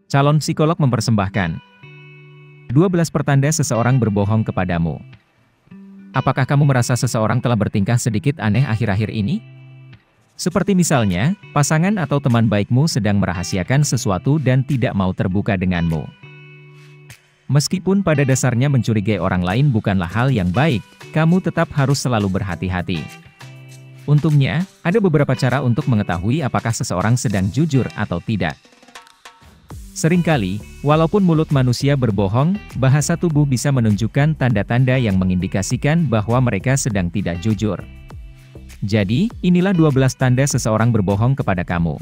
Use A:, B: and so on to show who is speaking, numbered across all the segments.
A: Calon psikolog mempersembahkan 12 pertanda seseorang berbohong kepadamu. Apakah kamu merasa seseorang telah bertingkah sedikit aneh akhir-akhir ini? Seperti misalnya, pasangan atau teman baikmu sedang merahasiakan sesuatu dan tidak mau terbuka denganmu. Meskipun pada dasarnya mencurigai orang lain bukanlah hal yang baik, kamu tetap harus selalu berhati-hati. Untungnya, ada beberapa cara untuk mengetahui apakah seseorang sedang jujur atau tidak. Seringkali, walaupun mulut manusia berbohong, bahasa tubuh bisa menunjukkan tanda-tanda yang mengindikasikan bahwa mereka sedang tidak jujur. Jadi, inilah 12 tanda seseorang berbohong kepada kamu.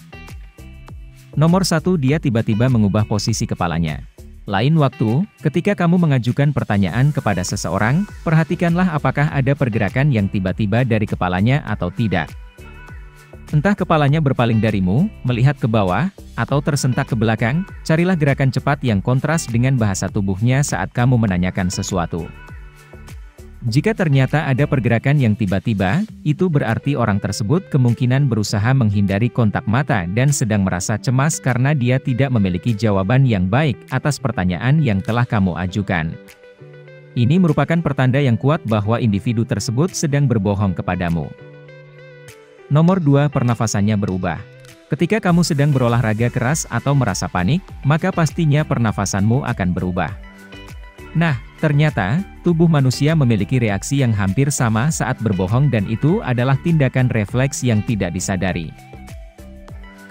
A: Nomor 1, dia tiba-tiba mengubah posisi kepalanya. Lain waktu, ketika kamu mengajukan pertanyaan kepada seseorang, perhatikanlah apakah ada pergerakan yang tiba-tiba dari kepalanya atau tidak. Entah kepalanya berpaling darimu, melihat ke bawah, atau tersentak ke belakang, carilah gerakan cepat yang kontras dengan bahasa tubuhnya saat kamu menanyakan sesuatu. Jika ternyata ada pergerakan yang tiba-tiba, itu berarti orang tersebut kemungkinan berusaha menghindari kontak mata dan sedang merasa cemas karena dia tidak memiliki jawaban yang baik atas pertanyaan yang telah kamu ajukan. Ini merupakan pertanda yang kuat bahwa individu tersebut sedang berbohong kepadamu. Nomor 2, pernafasannya berubah. Ketika kamu sedang berolahraga keras atau merasa panik, maka pastinya pernafasanmu akan berubah. Nah, ternyata, tubuh manusia memiliki reaksi yang hampir sama saat berbohong dan itu adalah tindakan refleks yang tidak disadari.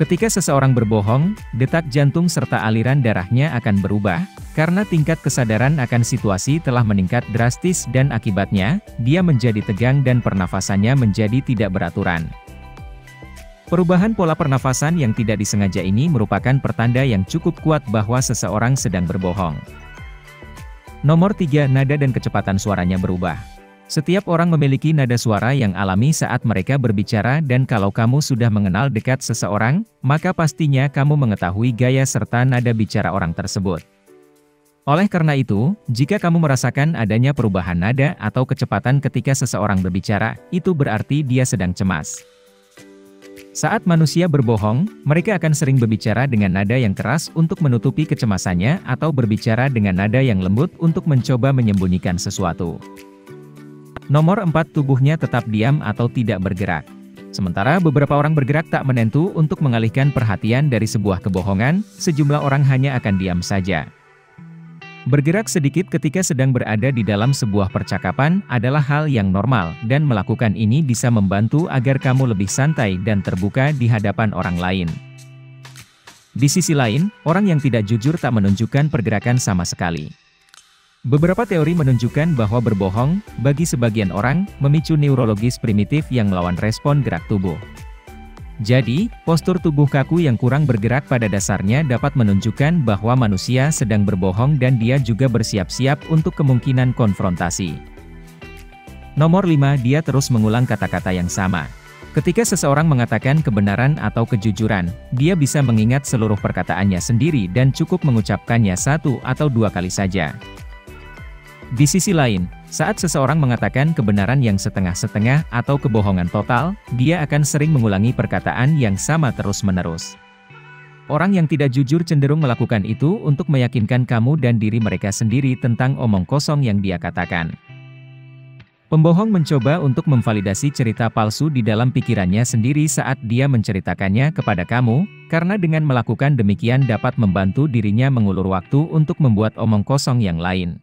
A: Ketika seseorang berbohong, detak jantung serta aliran darahnya akan berubah, karena tingkat kesadaran akan situasi telah meningkat drastis dan akibatnya, dia menjadi tegang dan pernafasannya menjadi tidak beraturan. Perubahan pola pernafasan yang tidak disengaja ini merupakan pertanda yang cukup kuat bahwa seseorang sedang berbohong. Nomor 3, nada dan kecepatan suaranya berubah. Setiap orang memiliki nada suara yang alami saat mereka berbicara dan kalau kamu sudah mengenal dekat seseorang, maka pastinya kamu mengetahui gaya serta nada bicara orang tersebut. Oleh karena itu, jika kamu merasakan adanya perubahan nada atau kecepatan ketika seseorang berbicara, itu berarti dia sedang cemas. Saat manusia berbohong, mereka akan sering berbicara dengan nada yang keras untuk menutupi kecemasannya atau berbicara dengan nada yang lembut untuk mencoba menyembunyikan sesuatu. Nomor 4, tubuhnya tetap diam atau tidak bergerak. Sementara beberapa orang bergerak tak menentu untuk mengalihkan perhatian dari sebuah kebohongan, sejumlah orang hanya akan diam saja. Bergerak sedikit ketika sedang berada di dalam sebuah percakapan adalah hal yang normal, dan melakukan ini bisa membantu agar kamu lebih santai dan terbuka di hadapan orang lain. Di sisi lain, orang yang tidak jujur tak menunjukkan pergerakan sama sekali. Beberapa teori menunjukkan bahwa berbohong, bagi sebagian orang, memicu neurologis primitif yang melawan respon gerak tubuh. Jadi, postur tubuh kaku yang kurang bergerak pada dasarnya dapat menunjukkan bahwa manusia sedang berbohong dan dia juga bersiap-siap untuk kemungkinan konfrontasi. Nomor 5, dia terus mengulang kata-kata yang sama. Ketika seseorang mengatakan kebenaran atau kejujuran, dia bisa mengingat seluruh perkataannya sendiri dan cukup mengucapkannya 1 atau 2 kali saja. Di sisi lain, saat seseorang mengatakan kebenaran yang setengah-setengah atau kebohongan total, dia akan sering mengulangi perkataan yang sama terus-menerus. Orang yang tidak jujur cenderung melakukan itu untuk meyakinkan kamu dan diri mereka sendiri tentang omong kosong yang dia katakan. Pembohong mencoba untuk memvalidasi cerita palsu di dalam pikirannya sendiri saat dia menceritakannya kepada kamu, karena dengan melakukan demikian dapat membantu dirinya mengulur waktu untuk membuat omong kosong yang lain.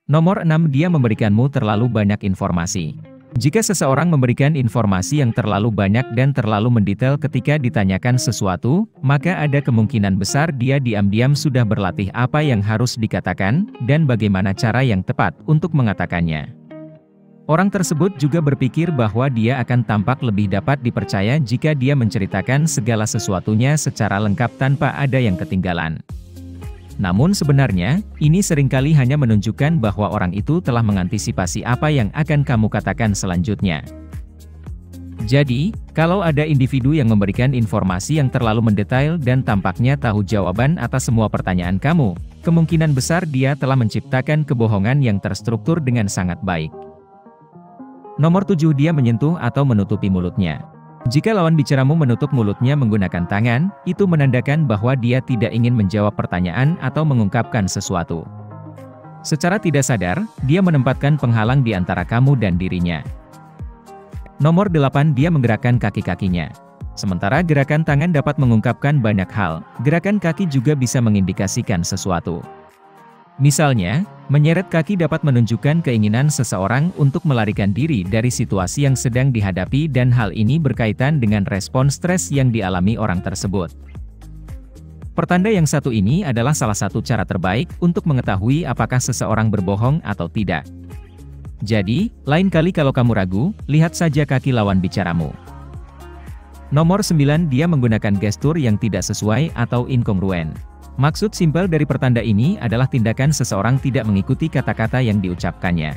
A: Nomor 6, dia memberikanmu terlalu banyak informasi. Jika seseorang memberikan informasi yang terlalu banyak dan terlalu mendetail ketika ditanyakan sesuatu, maka ada kemungkinan besar dia diam-diam sudah berlatih apa yang harus dikatakan, dan bagaimana cara yang tepat untuk mengatakannya. Orang tersebut juga berpikir bahwa dia akan tampak lebih dapat dipercaya jika dia menceritakan segala sesuatunya secara lengkap tanpa ada yang ketinggalan. Namun sebenarnya, ini seringkali hanya menunjukkan bahwa orang itu telah mengantisipasi apa yang akan kamu katakan selanjutnya. Jadi, kalau ada individu yang memberikan informasi yang terlalu mendetail dan tampaknya tahu jawaban atas semua pertanyaan kamu, kemungkinan besar dia telah menciptakan kebohongan yang terstruktur dengan sangat baik. Nomor 7, dia menyentuh atau menutupi mulutnya. Jika lawan bicaramu menutup mulutnya menggunakan tangan, itu menandakan bahwa dia tidak ingin menjawab pertanyaan atau mengungkapkan sesuatu. Secara tidak sadar, dia menempatkan penghalang di antara kamu dan dirinya. Nomor 8, dia menggerakkan kaki-kakinya. Sementara gerakan tangan dapat mengungkapkan banyak hal, gerakan kaki juga bisa mengindikasikan sesuatu. Misalnya, menyeret kaki dapat menunjukkan keinginan seseorang untuk melarikan diri dari situasi yang sedang dihadapi dan hal ini berkaitan dengan respon stres yang dialami orang tersebut. Pertanda yang satu ini adalah salah satu cara terbaik untuk mengetahui apakah seseorang berbohong atau tidak. Jadi, lain kali kalau kamu ragu, lihat saja kaki lawan bicaramu. Nomor 9, dia menggunakan gestur yang tidak sesuai atau inkongruen. Maksud simpel dari pertanda ini adalah tindakan seseorang tidak mengikuti kata-kata yang diucapkannya.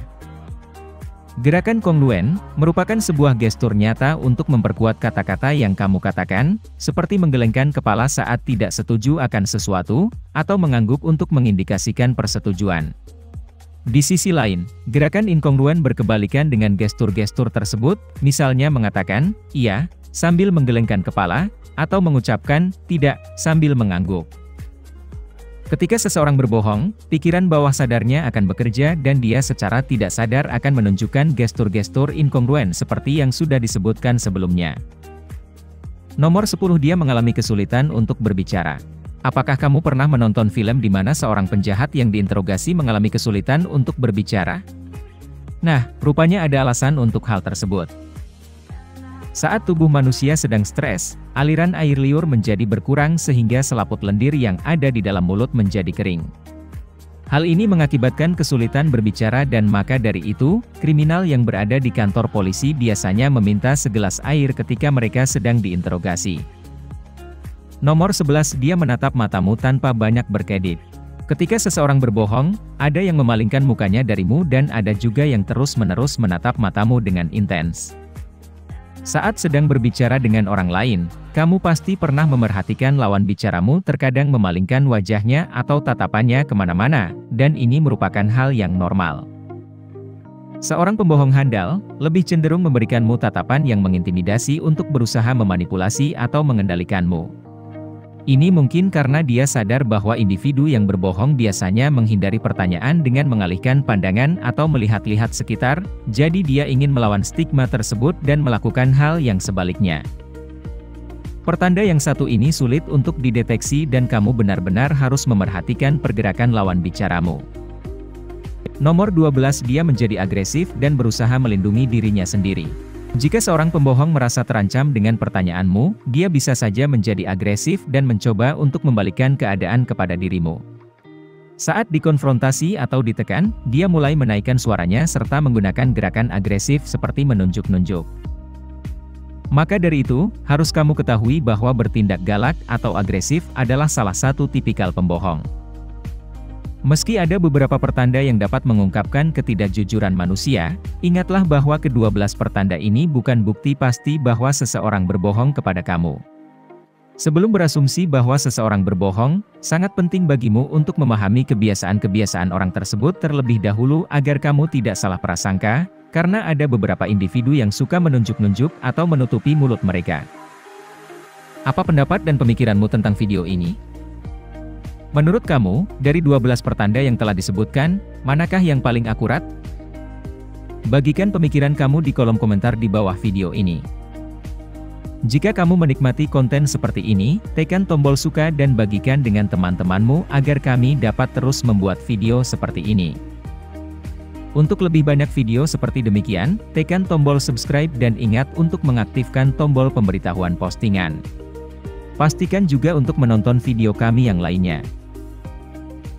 A: Gerakan kongruen merupakan sebuah gestur nyata untuk memperkuat kata-kata yang kamu katakan, seperti menggelengkan kepala saat tidak setuju akan sesuatu, atau mengangguk untuk mengindikasikan persetujuan. Di sisi lain, gerakan inkongruen berkebalikan dengan gestur-gestur tersebut, misalnya mengatakan, iya, sambil menggelengkan kepala, atau mengucapkan, tidak, sambil mengangguk. Ketika seseorang berbohong, pikiran bawah sadarnya akan bekerja dan dia secara tidak sadar akan menunjukkan gestur-gestur inkongruen seperti yang sudah disebutkan sebelumnya. Nomor 10, dia mengalami kesulitan untuk berbicara. Apakah kamu pernah menonton film di mana seorang penjahat yang diinterogasi mengalami kesulitan untuk berbicara? Nah, rupanya ada alasan untuk hal tersebut. Saat tubuh manusia sedang stres, aliran air liur menjadi berkurang sehingga selaput lendir yang ada di dalam mulut menjadi kering. Hal ini mengakibatkan kesulitan berbicara dan maka dari itu, kriminal yang berada di kantor polisi biasanya meminta segelas air ketika mereka sedang diinterogasi. Nomor 11, dia menatap matamu tanpa banyak berkedip. Ketika seseorang berbohong, ada yang memalingkan mukanya darimu dan ada juga yang terus-menerus menatap matamu dengan intens. Saat sedang berbicara dengan orang lain, kamu pasti pernah memerhatikan lawan bicaramu terkadang memalingkan wajahnya atau tatapannya kemana-mana, dan ini merupakan hal yang normal. Seorang pembohong handal, lebih cenderung memberikanmu tatapan yang mengintimidasi untuk berusaha memanipulasi atau mengendalikanmu. Ini mungkin karena dia sadar bahwa individu yang berbohong biasanya menghindari pertanyaan dengan mengalihkan pandangan atau melihat-lihat sekitar, jadi dia ingin melawan stigma tersebut dan melakukan hal yang sebaliknya. Pertanda yang satu ini sulit untuk dideteksi dan kamu benar-benar harus memerhatikan pergerakan lawan bicaramu. Nomor 12, dia menjadi agresif dan berusaha melindungi dirinya sendiri. Jika seorang pembohong merasa terancam dengan pertanyaanmu, dia bisa saja menjadi agresif dan mencoba untuk membalikkan keadaan kepada dirimu. Saat dikonfrontasi atau ditekan, dia mulai menaikkan suaranya serta menggunakan gerakan agresif seperti menunjuk-nunjuk. Maka dari itu, harus kamu ketahui bahwa bertindak galak atau agresif adalah salah satu tipikal pembohong. Meski ada beberapa pertanda yang dapat mengungkapkan ketidakjujuran manusia, ingatlah bahwa ke-12 pertanda ini bukan bukti pasti bahwa seseorang berbohong kepada kamu. Sebelum berasumsi bahwa seseorang berbohong, sangat penting bagimu untuk memahami kebiasaan-kebiasaan orang tersebut terlebih dahulu agar kamu tidak salah prasangka, karena ada beberapa individu yang suka menunjuk-nunjuk atau menutupi mulut mereka. Apa pendapat dan pemikiranmu tentang video ini? Menurut kamu, dari 12 pertanda yang telah disebutkan, manakah yang paling akurat? Bagikan pemikiran kamu di kolom komentar di bawah video ini. Jika kamu menikmati konten seperti ini, tekan tombol suka dan bagikan dengan teman-temanmu agar kami dapat terus membuat video seperti ini. Untuk lebih banyak video seperti demikian, tekan tombol subscribe dan ingat untuk mengaktifkan tombol pemberitahuan postingan. Pastikan juga untuk menonton video kami yang lainnya.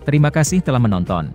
A: Terima kasih telah menonton.